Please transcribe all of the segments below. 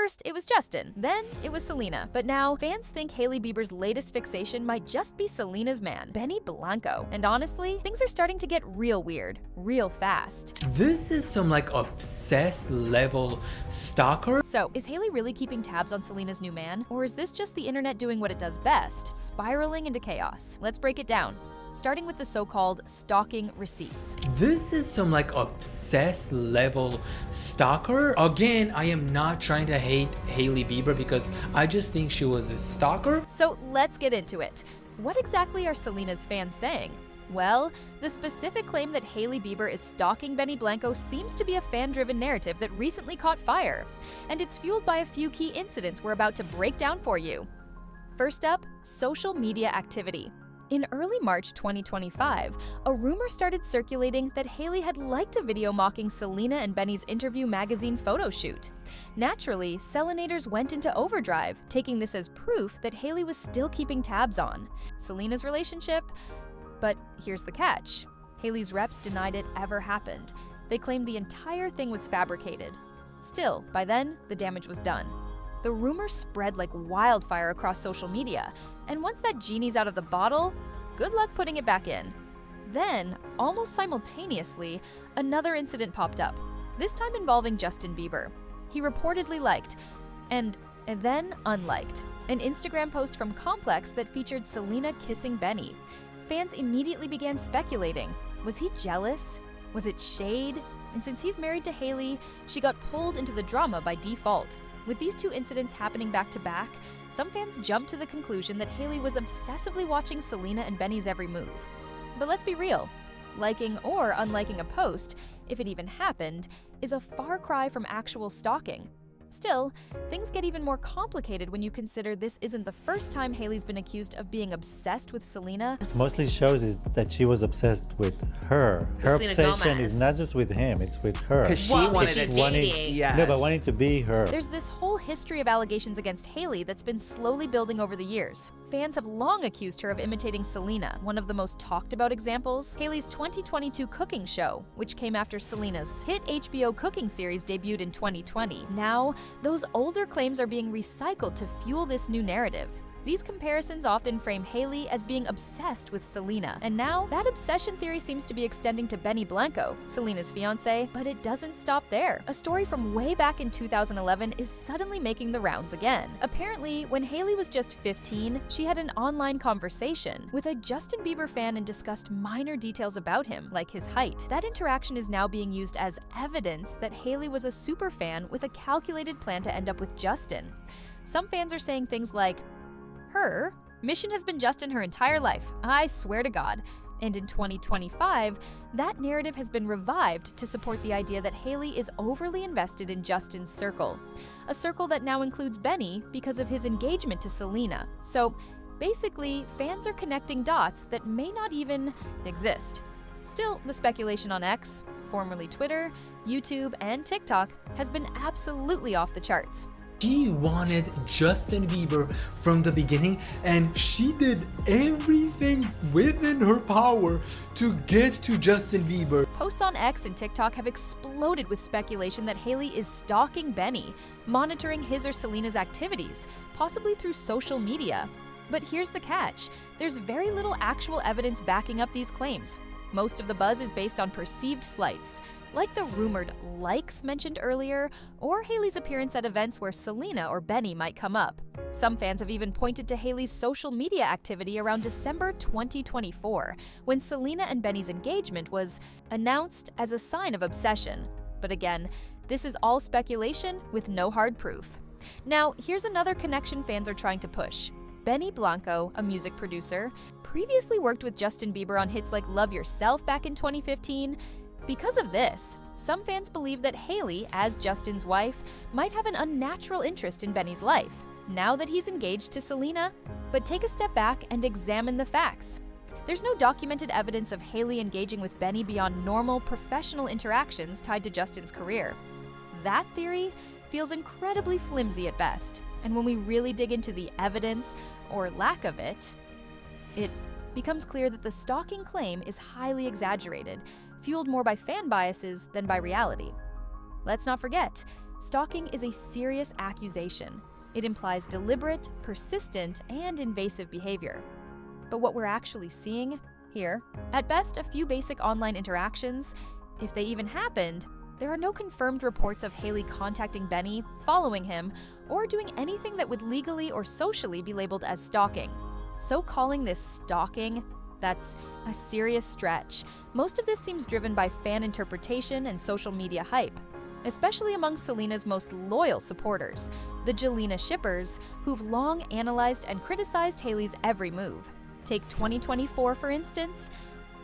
First, it was Justin, then it was Selena, but now fans think Hailey Bieber's latest fixation might just be Selena's man, Benny Blanco. And honestly, things are starting to get real weird, real fast. This is some like obsessed level stalker. So, is Hailey really keeping tabs on Selena's new man? Or is this just the internet doing what it does best, spiraling into chaos? Let's break it down, starting with the so-called stalking receipts. This is some like obsessed level stalker. Again, I am not trying to hate Hailey Bieber because I just think she was a stalker. So let's get into it. What exactly are Selena's fans saying? Well, the specific claim that Hailey Bieber is stalking Benny Blanco seems to be a fan-driven narrative that recently caught fire. And it's fueled by a few key incidents we're about to break down for you. First up, social media activity. In early March 2025, a rumor started circulating that Hailey had liked a video mocking Selena and Benny's Interview magazine photo shoot. Naturally, Selenators went into overdrive, taking this as proof that Hailey was still keeping tabs on Selena's relationship. But here's the catch. Hailey's reps denied it ever happened. They claimed the entire thing was fabricated. Still, by then, the damage was done. The rumor spread like wildfire across social media, and once that genie's out of the bottle, good luck putting it back in. Then, almost simultaneously, another incident popped up, this time involving Justin Bieber. He reportedly liked, and then unliked, an Instagram post from Complex that featured Selena kissing Benny. Fans immediately began speculating. Was he jealous? Was it shade? And since he's married to Hailey, she got pulled into the drama by default. With these two incidents happening back to back, some fans jumped to the conclusion that Hailey was obsessively watching Selena and Benny's every move. But let's be real, liking or unliking a post, if it even happened, is a far cry from actual stalking. Still, things get even more complicated when you consider this isn't the first time Hailey's been accused of being obsessed with Selena. It mostly shows is that she was obsessed with her. Her Selena obsession Gomez. is not just with him, it's with her. Because she Well, wanted she's to dating. Yes. No, but wanting to be her. There's this whole history of allegations against Hailey that's been slowly building over the years. Fans have long accused her of imitating Selena. One of the most talked about examples, Hailey's 2022 cooking show, which came after Selena's hit HBO cooking series debuted in 2020. Now, those older claims are being recycled to fuel this new narrative. These comparisons often frame Hailey as being obsessed with Selena, and now that obsession theory seems to be extending to Benny Blanco, Selena's fiancé, but it doesn't stop there. A story from way back in 2011 is suddenly making the rounds again. Apparently, when Hailey was just 15, she had an online conversation with a Justin Bieber fan and discussed minor details about him, like his height. That interaction is now being used as evidence that Hailey was a super fan with a calculated plan to end up with Justin. Some fans are saying things like, her mission has been Justin her entire life, I swear to God. And in 2025, that narrative has been revived to support the idea that Hailey is overly invested in Justin's circle, a circle that now includes Benny because of his engagement to Selena. So basically, fans are connecting dots that may not even exist. Still, the speculation on X, formerly Twitter, YouTube, and TikTok, has been absolutely off the charts. She wanted Justin Bieber from the beginning, and she did everything within her power to get to Justin Bieber. Posts on X and TikTok have exploded with speculation that Hailey is stalking Benny, monitoring his or Selena's activities, possibly through social media. But here's the catch. There's very little actual evidence backing up these claims. Most of the buzz is based on perceived slights, like the rumored likes mentioned earlier, or Hailey's appearance at events where Selena or Benny might come up. Some fans have even pointed to Hailey's social media activity around December 2024, when Selena and Benny's engagement was announced as a sign of obsession. But again, this is all speculation with no hard proof. Now, here's another connection fans are trying to push. Benny Blanco, a music producer, previously worked with Justin Bieber on hits like Love Yourself back in 2015. Because of this, some fans believe that Hailey, as Justin's wife, might have an unnatural interest in Benny's life, now that he's engaged to Selena. But take a step back and examine the facts. There's no documented evidence of Hailey engaging with Benny beyond normal professional interactions tied to Justin's career. That theory feels incredibly flimsy at best, and when we really dig into the evidence, or lack of it becomes clear that the stalking claim is highly exaggerated, fueled more by fan biases than by reality. Let's not forget, Stalking is a serious accusation. It implies deliberate, persistent, and invasive behavior. But what we're actually seeing here, at best a few basic online interactions, if they even happened, there are no confirmed reports of Hailey contacting Benny, following him, or doing anything that would legally or socially be labeled as stalking. So calling this stalking, that's a serious stretch. Most of this seems driven by fan interpretation and social media hype, especially among Selena's most loyal supporters, the Jelena shippers, who've long analyzed and criticized Hailey's every move. Take 2024, for instance,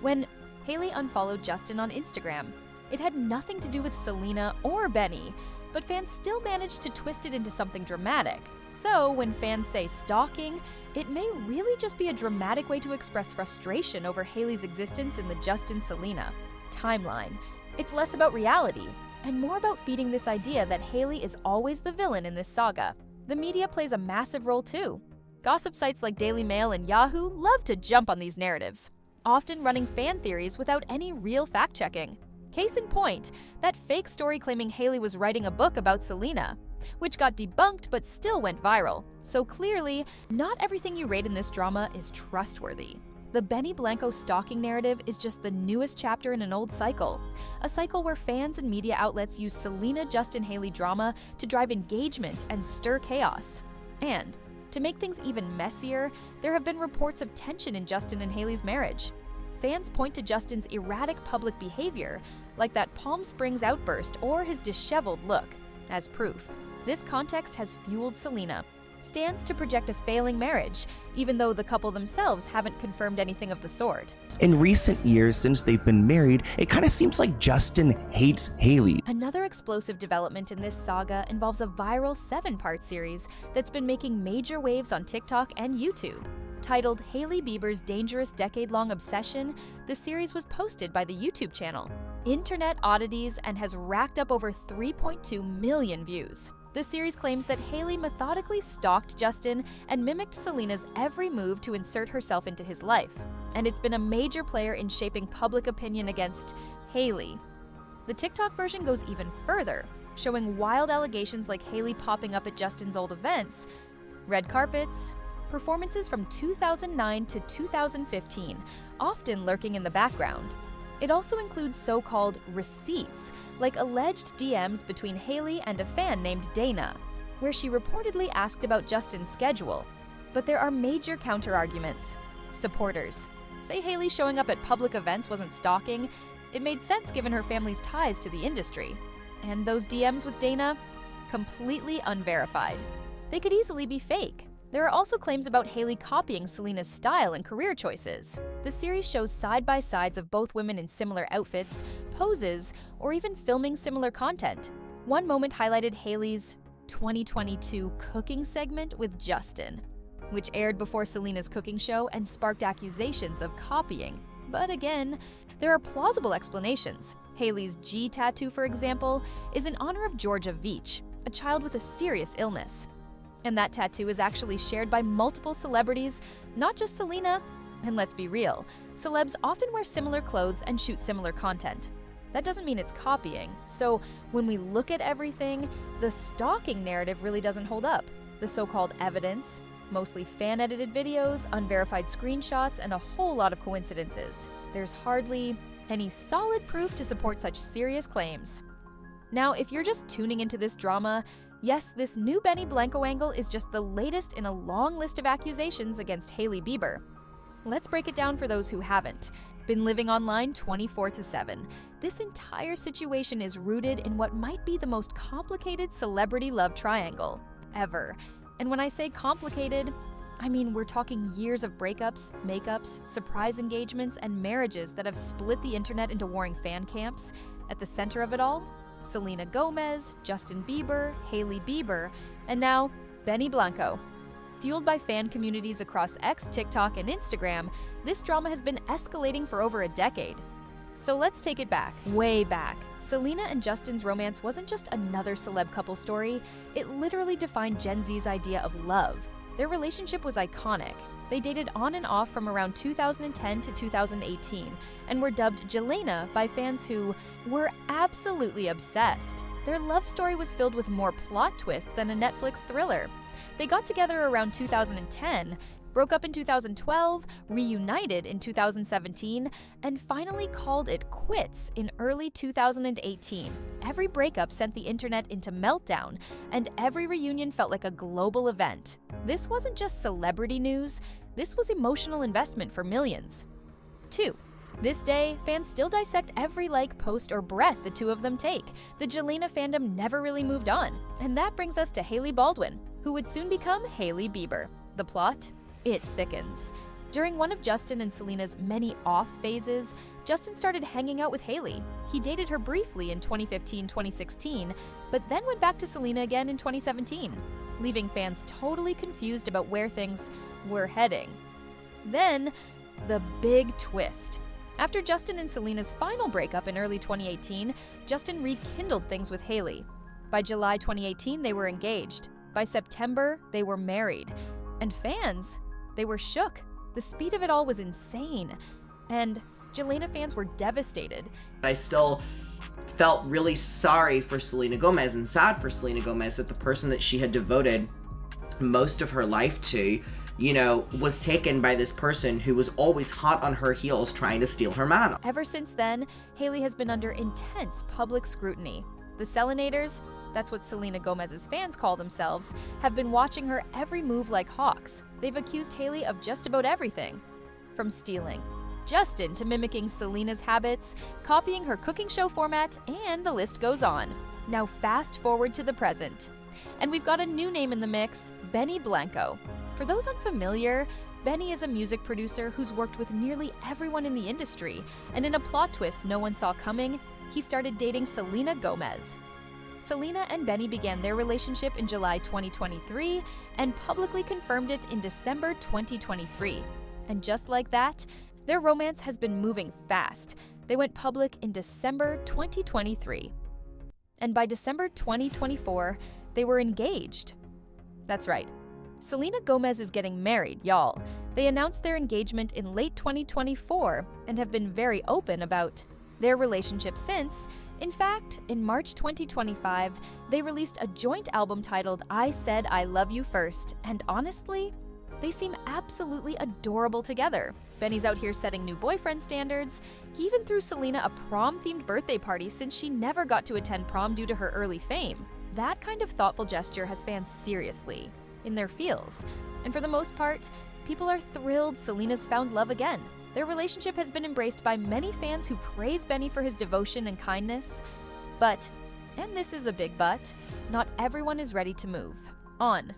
when Hailey unfollowed Justin on Instagram. It had nothing to do with Selena or Benny, but fans still managed to twist it into something dramatic. So when fans say stalking, it may really just be a dramatic way to express frustration over Hailey's existence in the Justin-Selena timeline. It's less about reality, and more about feeding this idea that Hailey is always the villain in this saga. The media plays a massive role too. Gossip sites like Daily Mail and Yahoo love to jump on these narratives, often running fan theories without any real fact-checking. Case in point, that fake story claiming Hailey was writing a book about Selena, which got debunked but still went viral. So clearly, not everything you read in this drama is trustworthy. The Benny Blanco stalking narrative is just the newest chapter in an old cycle, a cycle where fans and media outlets use Selena-Justin-Hailey drama to drive engagement and stir chaos. And to make things even messier, there have been reports of tension in Justin and Hailey's marriage. Fans point to Justin's erratic public behavior, like that Palm Springs outburst or his disheveled look, as proof. This context has fueled Selena. Stands to project a failing marriage, even though the couple themselves haven't confirmed anything of the sort. In recent years, since they've been married, it kind of seems like Justin hates Hailey. Another explosive development in this saga involves a viral 7-part series that's been making major waves on TikTok and YouTube. Titled Hailey Bieber's Dangerous Decade-Long Obsession, the series was posted by the YouTube channel Internet Oddities and has racked up over 3.2 million views. The series claims that Hailey methodically stalked Justin and mimicked Selena's every move to insert herself into his life, and it's been a major player in shaping public opinion against Hailey. The TikTok version goes even further, showing wild allegations like Hailey popping up at Justin's old events, red carpets, performances from 2009 to 2015, often lurking in the background. It also includes so-called receipts, like alleged DMs between Hailey and a fan named Dana, where she reportedly asked about Justin's schedule. But there are major counter-arguments. Supporters say Hailey showing up at public events wasn't stalking. It made sense given her family's ties to the industry. And those DMs with Dana? Completely unverified. They could easily be fake. There are also claims about Hailey copying Selena's style and career choices. The series shows side-by-sides of both women in similar outfits, poses, or even filming similar content. One moment highlighted Hailey's 2022 cooking segment with Justin, which aired before Selena's cooking show and sparked accusations of copying. But again, there are plausible explanations. Hailey's G tattoo, for example, is in honor of Georgia Veach, a child with a serious illness. And that tattoo is actually shared by multiple celebrities, not just Selena. And let's be real, celebs often wear similar clothes and shoot similar content. That doesn't mean it's copying. So when we look at everything, the stalking narrative really doesn't hold up. The so-called evidence, mostly fan-edited videos, unverified screenshots, and a whole lot of coincidences. There's hardly any solid proof to support such serious claims. Now, if you're just tuning into this drama, yes, this new Benny Blanco angle is just the latest in a long list of accusations against Hailey Bieber. Let's break it down for those who haven't been living online 24/7. This entire situation is rooted in what might be the most complicated celebrity love triangle ever. And when I say complicated, I mean we're talking years of breakups, makeups, surprise engagements, and marriages that have split the internet into warring fan camps. At the center of it all, Selena Gomez, Justin Bieber, Hailey Bieber, and now Benny Blanco. Fueled by fan communities across X, TikTok, and Instagram, this drama has been escalating for over a decade. So let's take it back, way back. Selena and Justin's romance wasn't just another celeb couple story, it literally defined Gen Z's idea of love. Their relationship was iconic, They dated on and off from around 2010 to 2018 and were dubbed Jelena by fans who were absolutely obsessed. Their love story was filled with more plot twists than a Netflix thriller. They got together around 2010, broke up in 2012, reunited in 2017, and finally called it quits in early 2018. Every breakup sent the internet into meltdown, and every reunion felt like a global event. This wasn't just celebrity news, this was emotional investment for millions. 2. This day, fans still dissect every like, post, or breath the two of them take. The Jelena fandom never really moved on. And that brings us to Hailey Baldwin, who would soon become Hailey Bieber. The plot? It thickens. During one of Justin and Selena's many off phases, Justin started hanging out with Hailey. He dated her briefly in 2015-2016, but then went back to Selena again in 2017, leaving fans totally confused about where things were heading. Then, the big twist. After Justin and Selena's final breakup in early 2018, Justin rekindled things with Hailey. By July 2018, they were engaged. By September, they were married. And fans, they were shook. The speed of it all was insane. And Jelena fans were devastated. I still felt really sorry for Selena Gomez and sad for Selena Gomez that the person that she had devoted most of her life to, was taken by this person who was always hot on her heels trying to steal her man. Ever since then, Hailey has been under intense public scrutiny. The Selenators, that's what Selena Gomez's fans call themselves, have been watching her every move like hawks. They've accused Hailey of just about everything. From stealing Justin to mimicking Selena's habits, copying her cooking show format, and the list goes on. Now fast forward to the present. And we've got a new name in the mix, Benny Blanco. For those unfamiliar, Benny is a music producer who's worked with nearly everyone in the industry, and in a plot twist no one saw coming, he started dating Selena Gomez. Selena and Benny began their relationship in July 2023 and publicly confirmed it in December 2023. And just like that, their romance has been moving fast. They went public in December 2023. And by December 2024, they were engaged. That's right. Selena Gomez is getting married, y'all. They announced their engagement in late 2024 and have been very open about their relationship since. In fact, in March 2025, they released a joint album titled I Said I Love You First, and honestly, they seem absolutely adorable together. Benny's out here setting new boyfriend standards. He even threw Selena a prom-themed birthday party since she never got to attend prom due to her early fame. That kind of thoughtful gesture has fans seriously in their feels. And for the most part, people are thrilled Selena's found love again. Their relationship has been embraced by many fans who praise Benny for his devotion and kindness. But, and this is a big but, not everyone is ready to move on.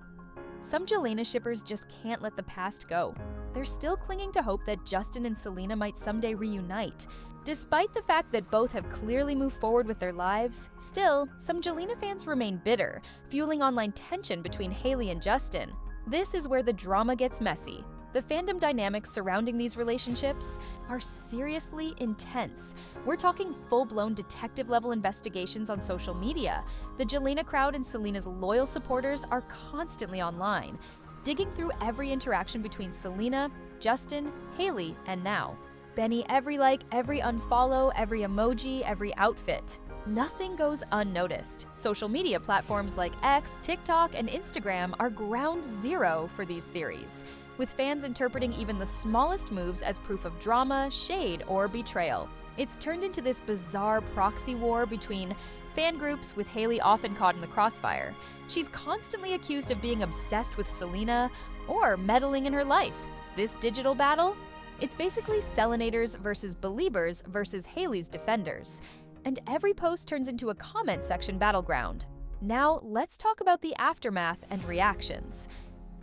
Some Jelena shippers just can't let the past go. They're still clinging to hope that Justin and Selena might someday reunite. Despite the fact that both have clearly moved forward with their lives, still, some Jelena fans remain bitter, fueling online tension between Hailey and Justin. This is where the drama gets messy. The fandom dynamics surrounding these relationships are seriously intense. We're talking full-blown detective-level investigations on social media. The Jelena crowd and Selena's loyal supporters are constantly online, digging through every interaction between Selena, Justin, Hailey, and now Benny. Every like, every unfollow, every emoji, every outfit. Nothing goes unnoticed. Social media platforms like X, TikTok, and Instagram are ground zero for these theories, with fans interpreting even the smallest moves as proof of drama, shade, or betrayal. It's turned into this bizarre proxy war between fan groups, with Hailey often caught in the crossfire. She's constantly accused of being obsessed with Selena or meddling in her life. This digital battle? It's basically Selenators versus Beliebers versus Hailey's defenders. And every post turns into a comment section battleground. Now, let's talk about the aftermath and reactions.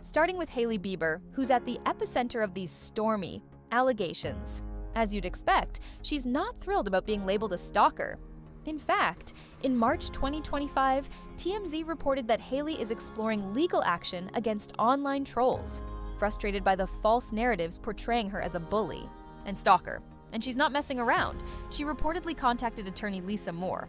Starting with Hailey Bieber, who's at the epicenter of these stormy allegations. As you'd expect, she's not thrilled about being labeled a stalker. In fact, in March 2025, TMZ reported that Hailey is exploring legal action against online trolls, frustrated by the false narratives portraying her as a bully and stalker. And she's not messing around. She reportedly contacted attorney Lisa Moore.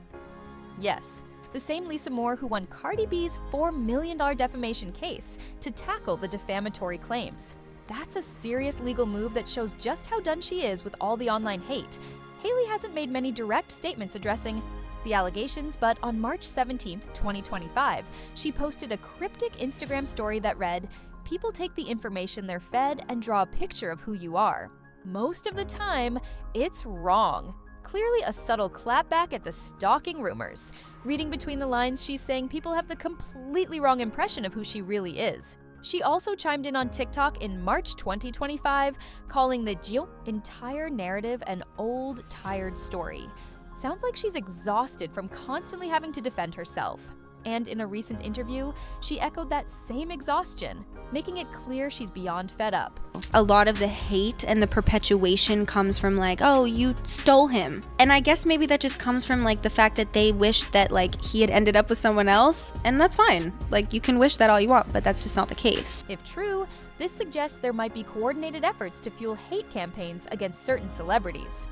Yes, the same Lisa Moore who won Cardi B's $4 million defamation case to tackle the defamatory claims. That's a serious legal move that shows just how done she is with all the online hate. Hailey hasn't made many direct statements addressing the allegations, but on March 17, 2025, she posted a cryptic Instagram story that read, "People take the information they're fed and draw a picture of who you are. Most of the time, it's wrong." Clearly a subtle clapback at the stalking rumors. Reading between the lines, she's saying people have the completely wrong impression of who she really is. She also chimed in on TikTok in March 2025, calling the entire narrative an old, tired story. Sounds like she's exhausted from constantly having to defend herself. And in a recent interview, she echoed that same exhaustion, making it clear she's beyond fed up. A lot of the hate and the perpetuation comes from like, oh, you stole him. And I guess maybe that just comes from like the fact that they wished that like he had ended up with someone else, and that's fine. Like, you can wish that all you want, but that's just not the case. If true, this suggests there might be coordinated efforts to fuel hate campaigns against certain celebrities,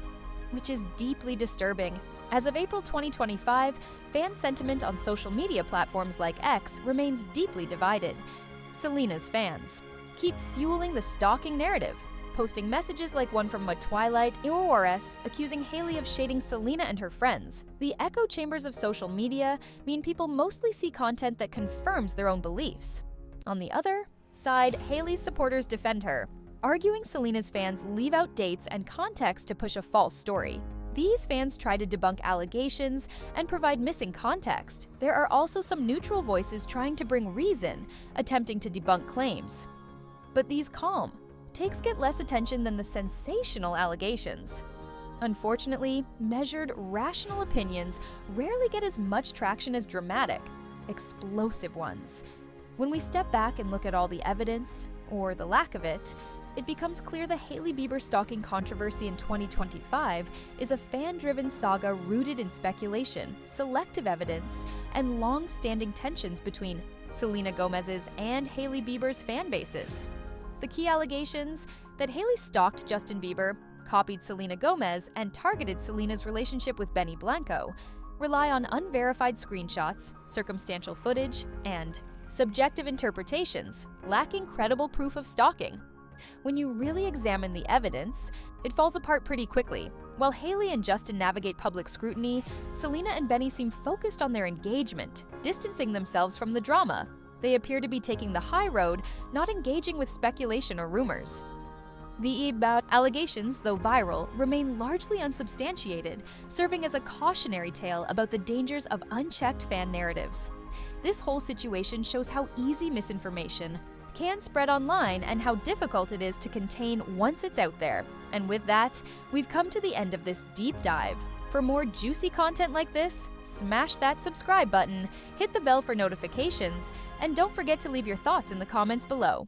which is deeply disturbing. As of April 2025, fan sentiment on social media platforms like X remains deeply divided. Selena's fans keep fueling the stalking narrative, posting messages like one from Twilight Iores accusing Hailey of shading Selena and her friends. The echo chambers of social media mean people mostly see content that confirms their own beliefs. On the other side, Hailey's supporters defend her, arguing Selena's fans leave out dates and context to push a false story. These fans try to debunk allegations and provide missing context. There are also some neutral voices trying to bring reason, attempting to debunk claims. But these calm takes get less attention than the sensational allegations. Unfortunately, measured, rational opinions rarely get as much traction as dramatic, explosive ones. When we step back and look at all the evidence, or the lack of it becomes clear the Hailey Bieber stalking controversy in 2025 is a fan-driven saga rooted in speculation, selective evidence, and long-standing tensions between Selena Gomez's and Hailey Bieber's fan bases. The key allegations that Hailey stalked Justin Bieber, copied Selena Gomez, and targeted Selena's relationship with Benny Blanco rely on unverified screenshots, circumstantial footage, and subjective interpretations, lacking credible proof of stalking. When you really examine the evidence, it falls apart pretty quickly. While Hailey and Justin navigate public scrutiny, Selena and Benny seem focused on their engagement, distancing themselves from the drama. They appear to be taking the high road, not engaging with speculation or rumors. The allegations, though viral, remain largely unsubstantiated, serving as a cautionary tale about the dangers of unchecked fan narratives. This whole situation shows how easy misinformation can spread online and how difficult it is to contain once it's out there. And with that, we've come to the end of this deep dive. For more juicy content like this, smash that subscribe button, hit the bell for notifications, and don't forget to leave your thoughts in the comments below.